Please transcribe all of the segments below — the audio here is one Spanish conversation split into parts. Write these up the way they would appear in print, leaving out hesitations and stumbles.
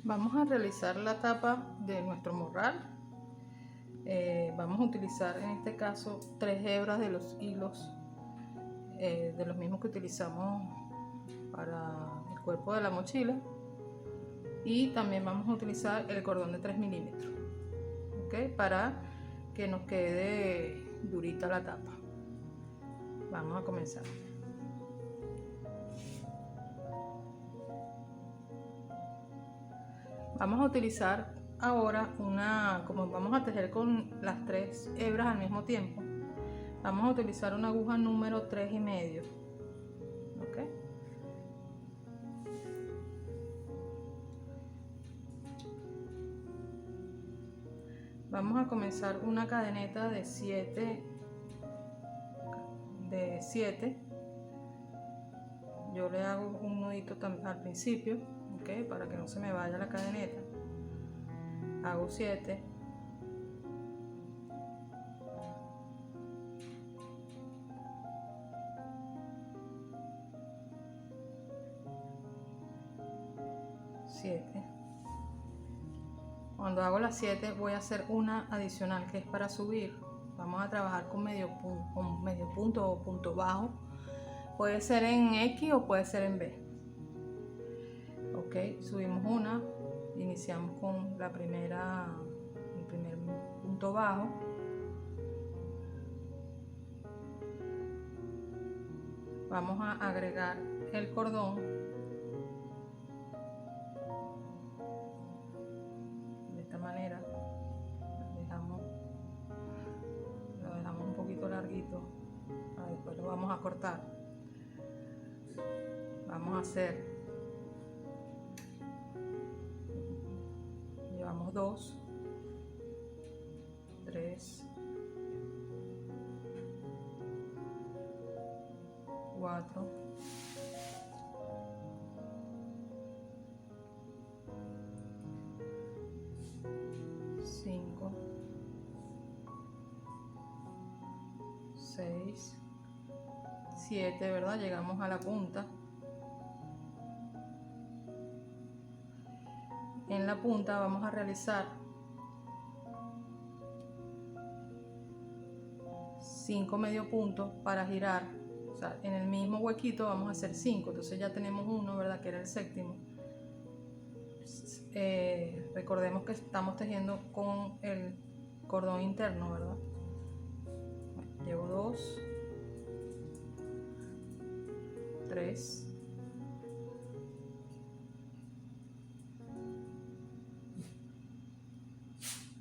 Vamos a realizar la tapa de nuestro morral. Vamos a utilizar en este caso 3 hebras de los hilos de los mismos que utilizamos para el cuerpo de la mochila, y también vamos a utilizar el cordón de 3 milímetros, ¿okay? Para que nos quede durita la tapa. Vamos a comenzar. Vamos a utilizar ahora como vamos a tejer con las 3 hebras al mismo tiempo, vamos a utilizar una aguja número 3,5, ¿ok? Vamos a comenzar una cadeneta de 7, yo le hago un nudito al principio, ¿ok? Para que no se me vaya la cadeneta. Hago 7, cuando hago las 7 voy a hacer una adicional que es para subir. Vamos a trabajar con medio punto o punto bajo, puede ser en X o puede ser en B. Ok, subimos una, iniciamos con el primer punto bajo, vamos a agregar el cordón de esta manera, lo dejamos un poquito larguito, después lo vamos a cortar. Vamos a hacer, llevamos 2, 3, 4, 5, 6, 7, ¿verdad? Llegamos a la punta. En la punta vamos a realizar 5 medio puntos para girar, o sea, en el mismo huequito vamos a hacer 5, entonces ya tenemos uno, ¿verdad? Que era el séptimo. Recordemos que estamos tejiendo con el cordón interno, ¿verdad? Llevo 2, 3,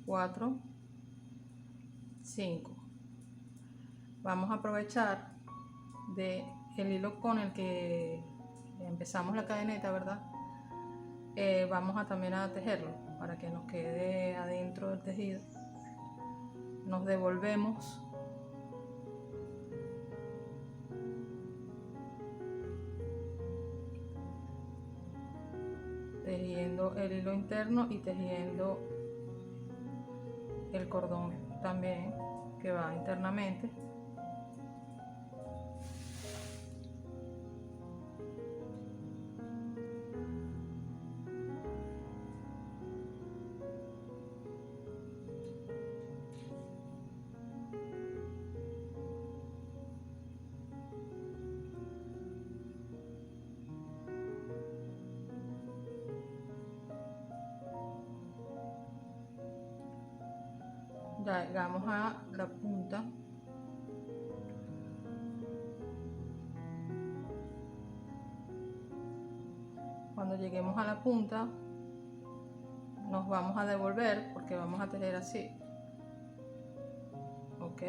4, 5. Vamos a aprovechar del hilo con el que empezamos la cadeneta, ¿verdad? Vamos a también a tejerlo para que nos quede adentro del tejido. Nos devolvemos tejiendo el hilo interno y tejiendo el cordón también que va internamente. Ya llegamos a la punta. Cuando lleguemos a la punta nos vamos a devolver porque vamos a tejer así, ok,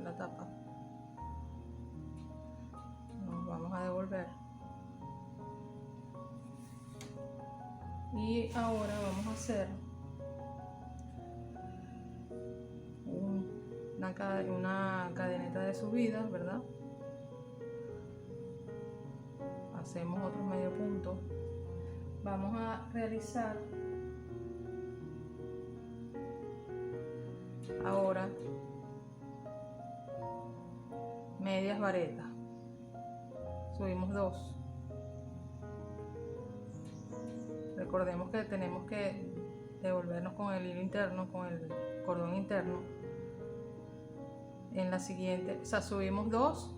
la tapa, nos vamos a devolver y ahora vamos a hacer una cadeneta de subidas, ¿verdad? Hacemos otro medio punto, vamos a realizar ahora medias varetas, subimos 2, recordemos que tenemos que devolvernos con el hilo interno, con el cordón interno. En la siguiente, o sea, subimos 2,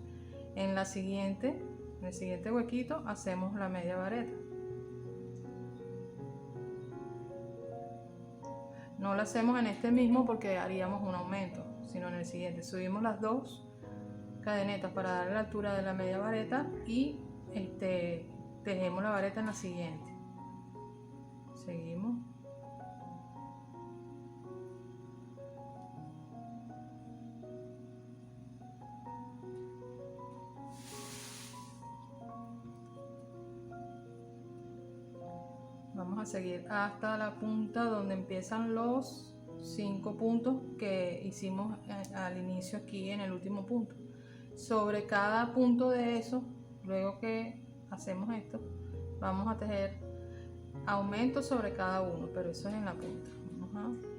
en el siguiente huequito hacemos la media vareta. No lo hacemos en este mismo porque haríamos un aumento, sino en el siguiente. Subimos las 2 cadenetas para darle la altura de la media vareta y tejemos la vareta en la siguiente. Seguimos. Vamos a seguir hasta la punta donde empiezan los 5 puntos que hicimos al inicio aquí en el último punto. Sobre cada punto de eso, luego que hacemos esto, vamos a tejer aumento sobre cada uno, pero eso es en la punta. Vamos a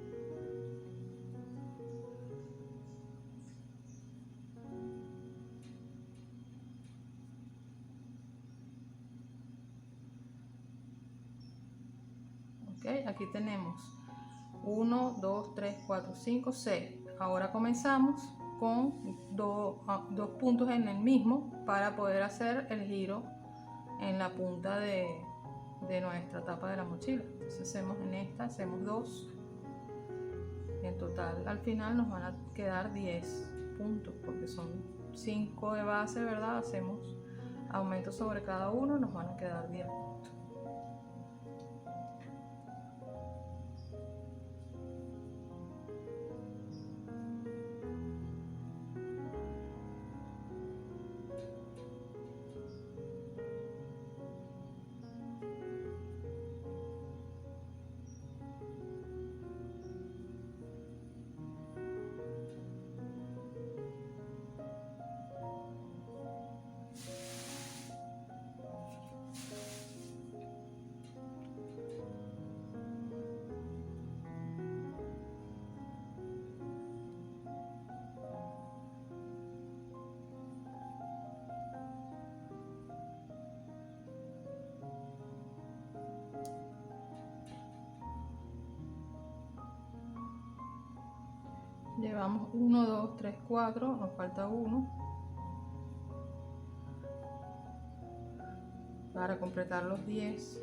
aquí tenemos 1, 2, 3, 4, 5, 6. Ahora comenzamos con dos puntos en el mismo para poder hacer el giro en la punta de nuestra tapa de la mochila. Entonces hacemos en esta, hacemos 2. En total al final nos van a quedar 10 puntos porque son 5 de base, ¿verdad? Hacemos aumento sobre cada uno, nos van a quedar 10 puntos. Llevamos 1, 2, 3, 4, nos falta 1 para completar los 10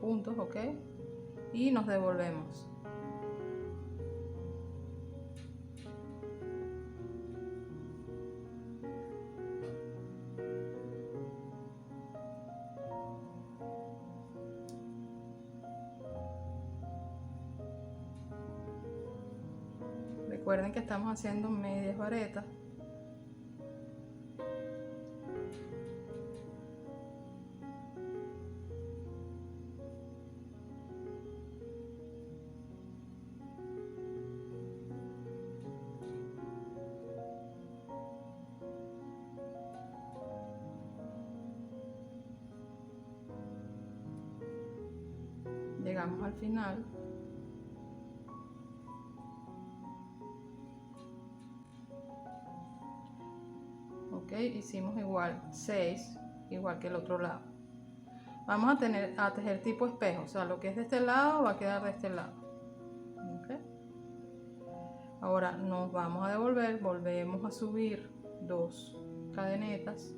puntos, ok, y nos devolvemos. Recuerden que estamos haciendo medias varetas. Llegamos al final. Ok, hicimos igual 6, igual que el otro lado. Vamos a tejer tipo espejo, o sea, lo que es de este lado va a quedar de este lado. Okay. Ahora nos vamos a devolver, volvemos a subir 2 cadenetas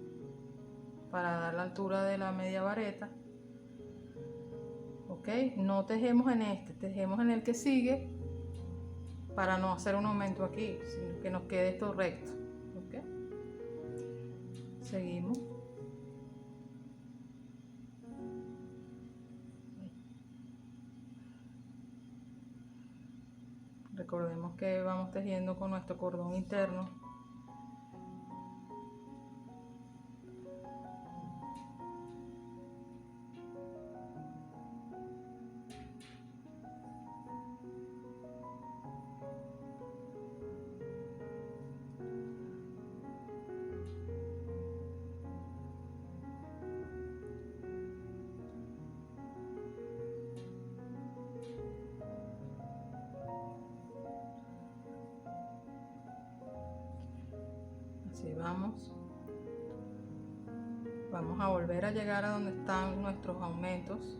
para dar la altura de la media vareta. Ok, no tejemos en este, tejemos en el que sigue para no hacer un aumento aquí, sino que nos quede esto recto. Okay. Seguimos. Recordemos que vamos tejiendo con nuestro cordón interno. Así vamos Vamos a volver a llegar a donde están nuestros aumentos.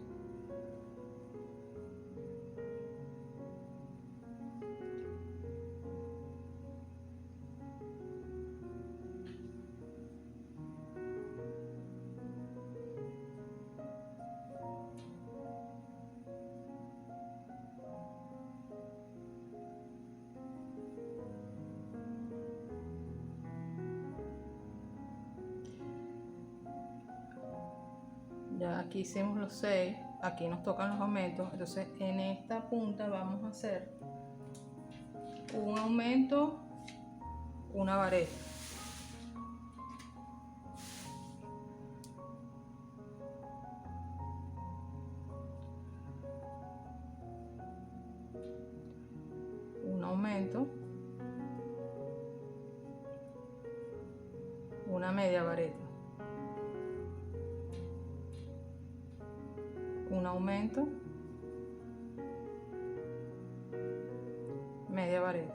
Ya aquí hicimos los 6, aquí nos tocan los aumentos, entonces en esta punta vamos a hacer un aumento, una vareta. Un aumento, una media vareta. Un aumento, media vareta.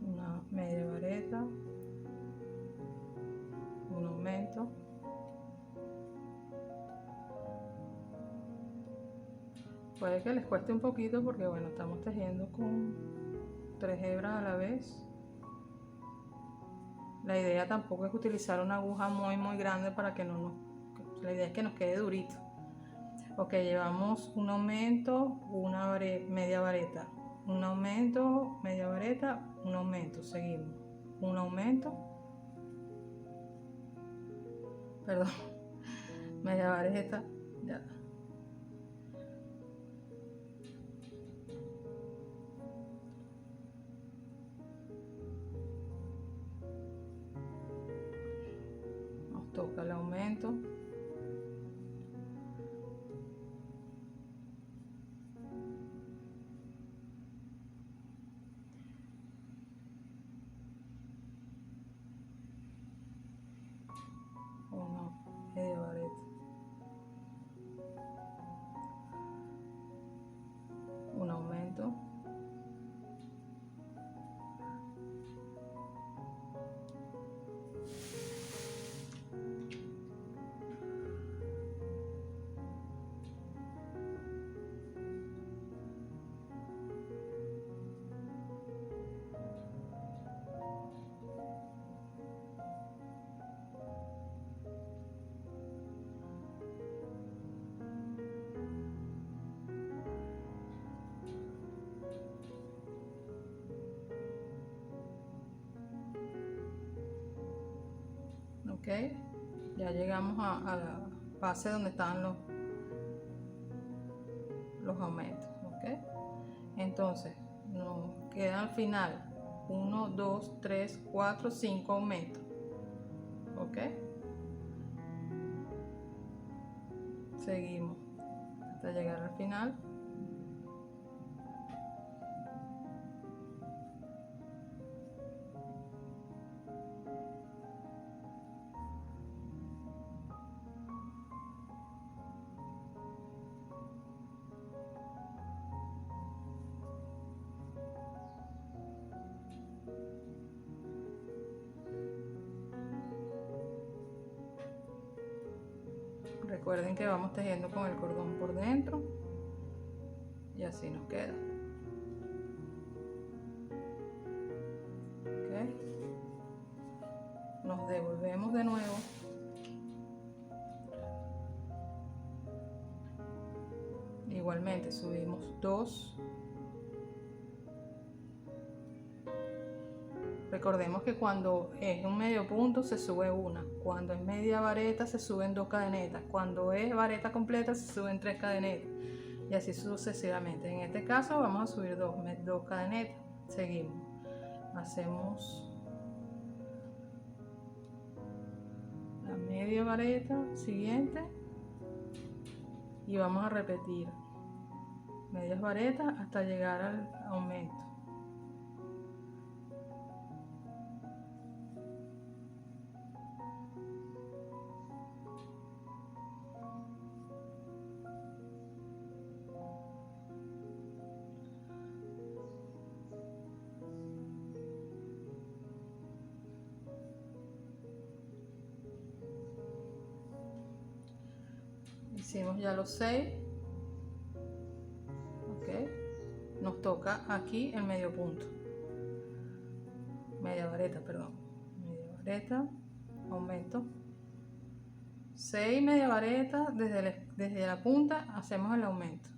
Una media vareta, un aumento, puede que les cueste un poquito porque bueno, estamos tejiendo con 3 hebras a la vez. La idea tampoco es utilizar una aguja muy grande para que no nos, la idea es que nos quede durito. Ok, llevamos un aumento, una media vareta, un aumento, media vareta, un aumento, seguimos, un aumento, perdón, media vareta, ya. Nos toca el aumento. Una media vareta. Un aumento. Ok, ya llegamos a la base donde están los aumentos. Ok, entonces nos queda al final 1, 2, 3, 4, 5 aumentos. Ok, seguimos hasta llegar al final. Recuerden que vamos tejiendo con el cordón por dentro y así nos queda. Okay. Nos devolvemos de nuevo. Igualmente subimos 2. Recordemos que cuando es un medio punto se sube una, cuando es media vareta se suben 2 cadenetas, cuando es vareta completa se suben 3 cadenetas y así sucesivamente. En este caso vamos a subir 2 cadenetas. Seguimos, hacemos la media vareta siguiente y vamos a repetir medias varetas hasta llegar al aumento. hicimos ya los 6. Ok, nos toca aquí el medio punto, media vareta, perdón, media vareta, aumento 6 media vareta, desde la punta hacemos el aumento.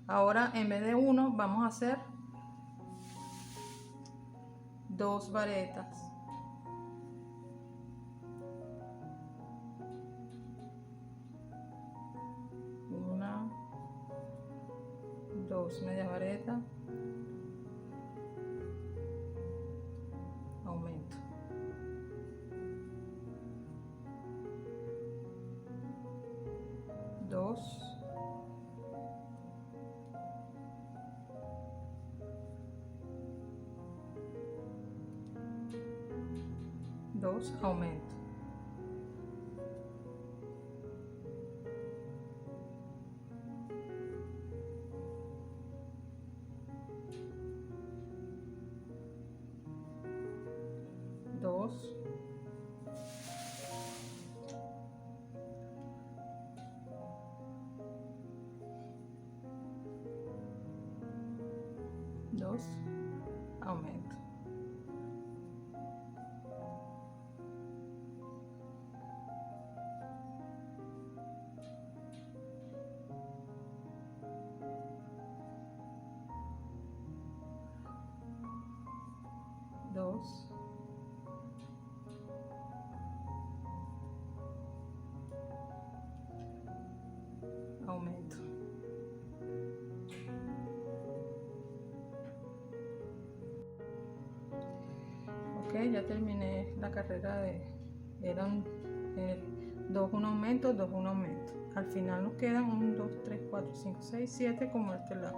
Ahora en vez de 1 vamos a hacer 2 varetas. Una, 2 media vareta, aumento. Dos, aumento. Dos, aumento. Dos, aumento. Ok, ya terminé la carrera eran 2, 1 aumento, 2, 1 aumento. Al final nos quedan 1, 2, 3, 4, 5, 6, 7 como este lado.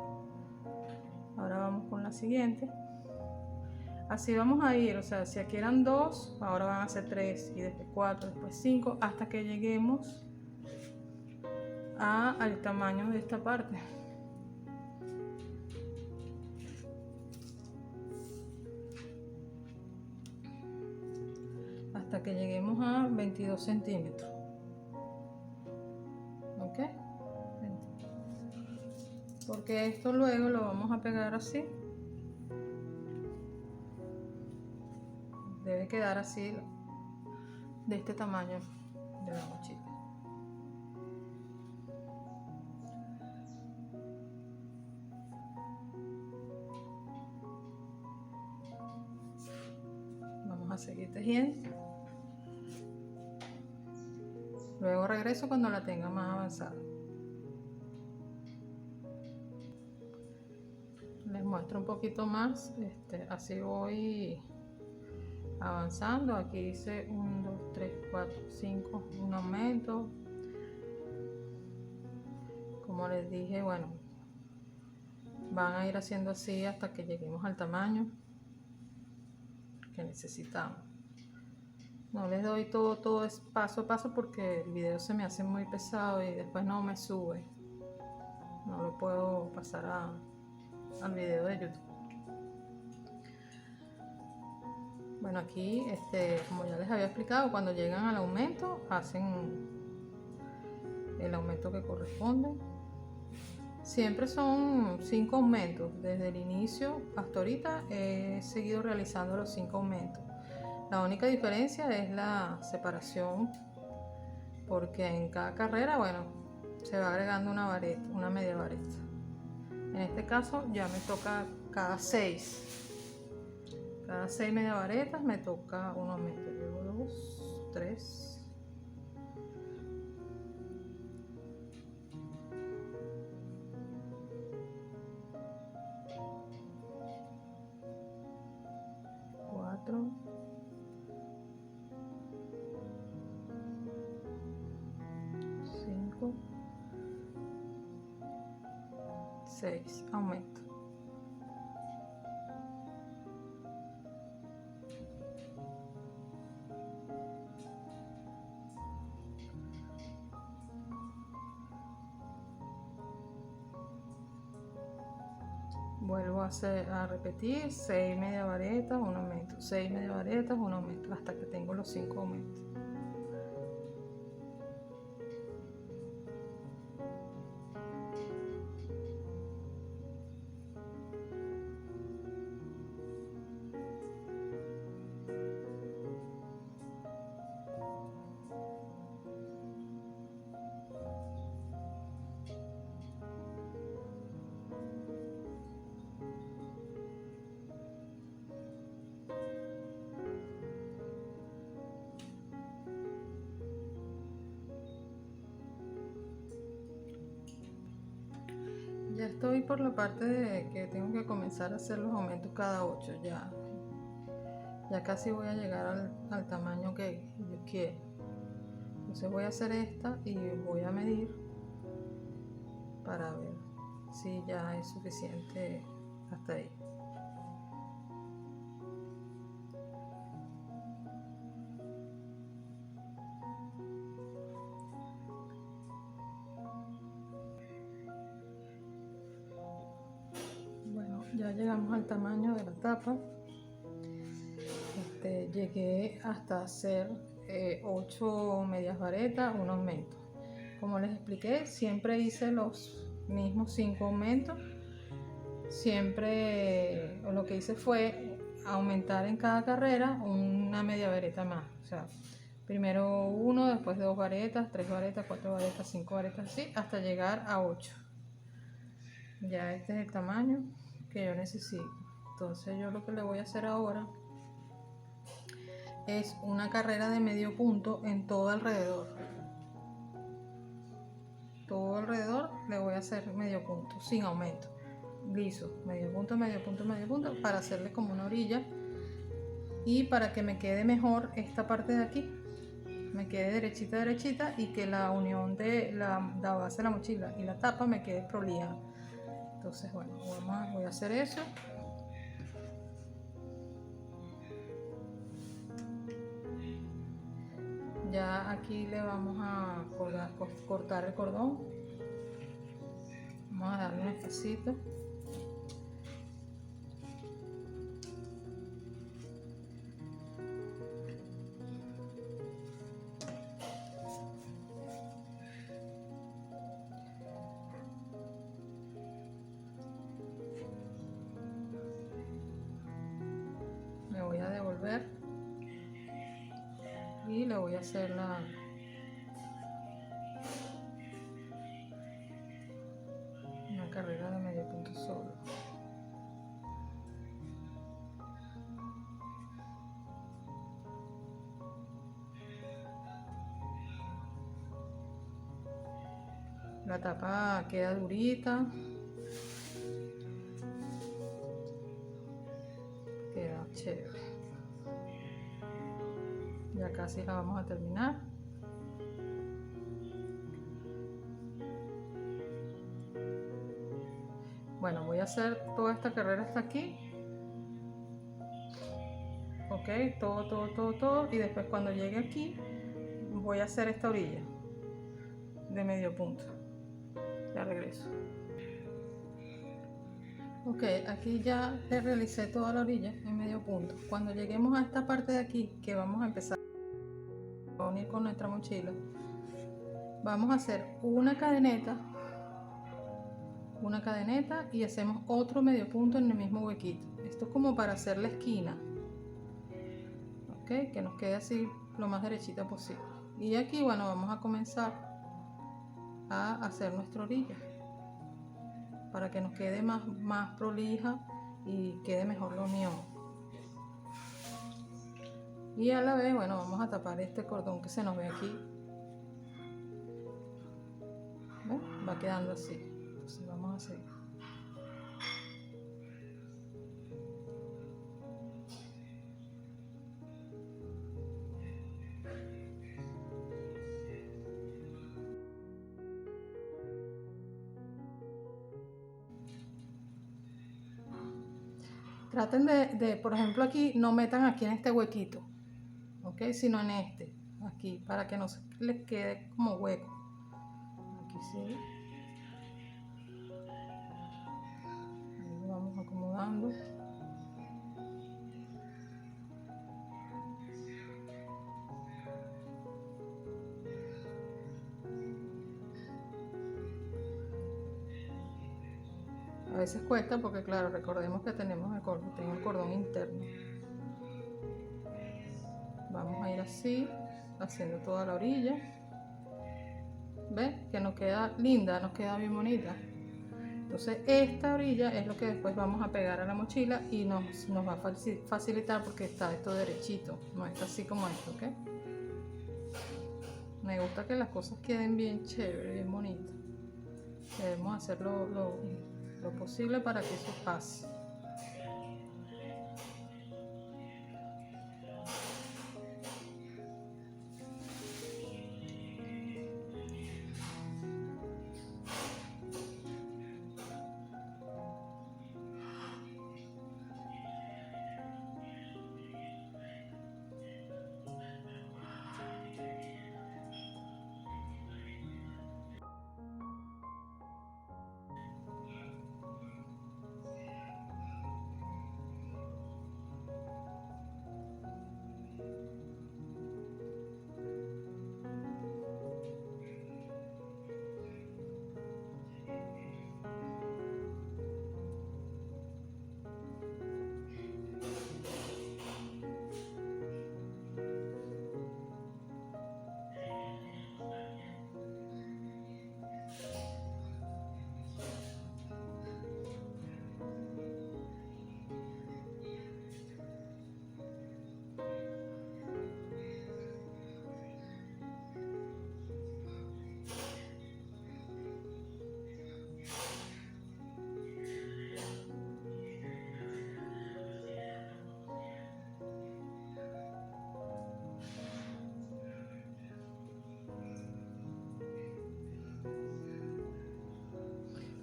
Ahora vamos con la siguiente. Así vamos a ir, o sea, si aquí eran 2, ahora van a ser 3 y después 4, después 5, hasta que lleguemos al tamaño de esta parte. Hasta que lleguemos a 22 centímetros. ¿Ok? Porque esto luego lo vamos a pegar así. Debe quedar así, de este tamaño de la mochila. Vamos a seguir tejiendo. Luego regreso cuando la tenga más avanzada. Les muestro un poquito más, así voy avanzando. Aquí hice 1, 2, 3, 4, 5, un aumento. Como les dije, bueno, van a ir haciendo así hasta que lleguemos al tamaño que necesitamos. No les doy todo es paso a paso porque el video se me hace muy pesado y después no me sube. No lo puedo pasar al video de YouTube. Bueno, aquí, como ya les había explicado, cuando llegan al aumento, hacen el aumento que corresponde. Siempre son 5 aumentos. Desde el inicio hasta ahorita he seguido realizando los 5 aumentos. La única diferencia es la separación, porque en cada carrera, bueno, se va agregando una vareta, una media vareta. En este caso ya me toca cada 6. Cada 6 media varetas me toca un aumento. Llevo 2, 3. 4, 5, 6, aumento. Vuelvo a repetir 6 media varetas, un aumento, 6 media varetas, un aumento, hasta que tengo los 5 aumentos. estoy por la parte de que tengo que comenzar a hacer los aumentos cada 8. Ya casi voy a llegar al tamaño que yo quiero. Entonces voy a hacer esta y voy a medir para ver si ya es suficiente hasta ahí. Bueno, ya llegamos al tamaño de la tapa. Llegué hasta hacer 8 medias varetas, un aumento. Como les expliqué, siempre hice los mismos 5 aumentos. Siempre lo que hice fue aumentar en cada carrera una media vareta más. O sea, primero 1, después 2 varetas, 3 varetas, 4 varetas, 5 varetas, así hasta llegar a 8. Ya este es el tamaño que yo necesito. Entonces yo lo que le voy a hacer ahora es una carrera de medio punto en todo alrededor. Todo alrededor le voy a hacer medio punto sin aumento, liso, medio punto, medio punto, medio punto, para hacerle como una orilla y para que me quede mejor esta parte de aquí, me quede derechita derechita y que la unión de la base de la mochila y la tapa me quede prolija. Entonces bueno, voy a hacer eso. Ya aquí le vamos a cortar el cordón. Vamos a darle un espacito. Me voy a devolver y le voy a hacer una carrera de medio punto solo. La tapa queda durita, queda chévere. Ya casi la vamos a terminar. Bueno, voy a hacer toda esta carrera hasta aquí. Ok, todo. Y después cuando llegue aquí, voy a hacer esta orilla de medio punto. Ya regreso. Ok, aquí ya le realicé toda la orilla en medio punto. Cuando lleguemos a esta parte de aquí, que vamos a empezar a unir con nuestra mochila, vamos a hacer una cadeneta y hacemos otro medio punto en el mismo huequito. Esto es como para hacer la esquina, ok, que nos quede así lo más derechita posible. Y aquí, bueno, vamos a comenzar a hacer nuestra orilla para que nos quede más prolija y quede mejor la unión. Y a la vez, bueno, vamos a tapar este cordón que se nos ve aquí. ¿Ven? Va quedando así. Entonces vamos a seguir. Traten de, por ejemplo, aquí, no metan aquí en este huequito, ok, sino en este, aquí, para que no se les quede como hueco. Aquí sí. Ahí lo vamos acomodando. A veces cuesta porque, claro, recordemos que tenemos el cordón interno. Vamos a ir así, haciendo toda la orilla. ¿Ves? Que nos queda linda, nos queda bien bonita. Entonces esta orilla es lo que después vamos a pegar a la mochila y nos va a facilitar porque está esto derechito, no está así como esto, ¿ok? Me gusta que las cosas queden bien chéveres, bien bonitas. Debemos hacerlo lo posible para que eso pase.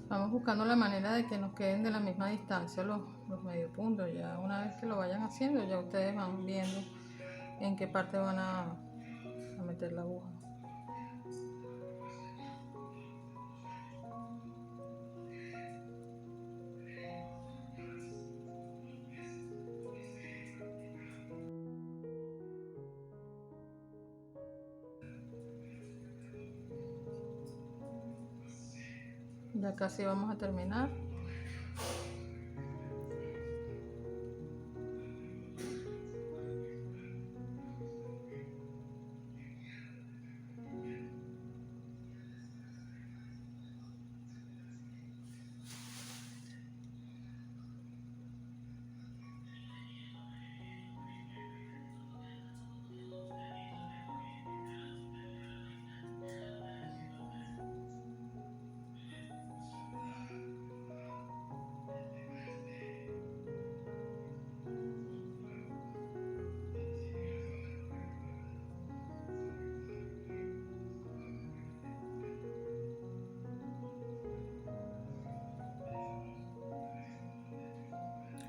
Vamos buscando la manera de que nos queden de la misma distancia los medio puntos. Ya una vez que lo vayan haciendo, ya ustedes van viendo en qué parte van a meter la aguja. Ya casi vamos a terminar.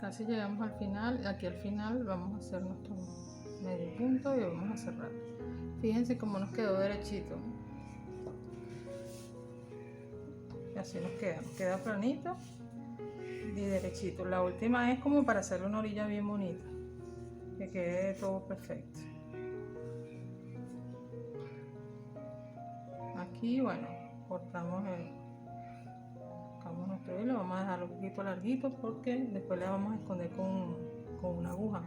Casi llegamos al final. Aquí al final vamos a hacer nuestro medio punto y vamos a cerrar. Fíjense cómo nos quedó derechito. Y así nos queda planito y derechito. La última es como para hacerle una orilla bien bonita, que quede todo perfecto. Aquí, bueno, cortamos nuestro hilo, vamos a dejarlo un poquito larguito porque después le vamos a esconder con una aguja.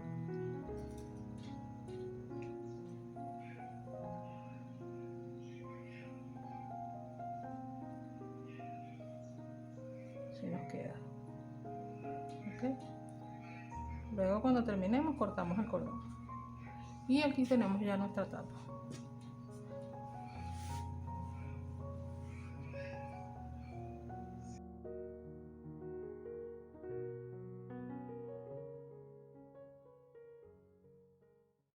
Así nos queda. ¿Okay? Luego cuando terminemos cortamos el cordón y aquí tenemos ya nuestra tapa.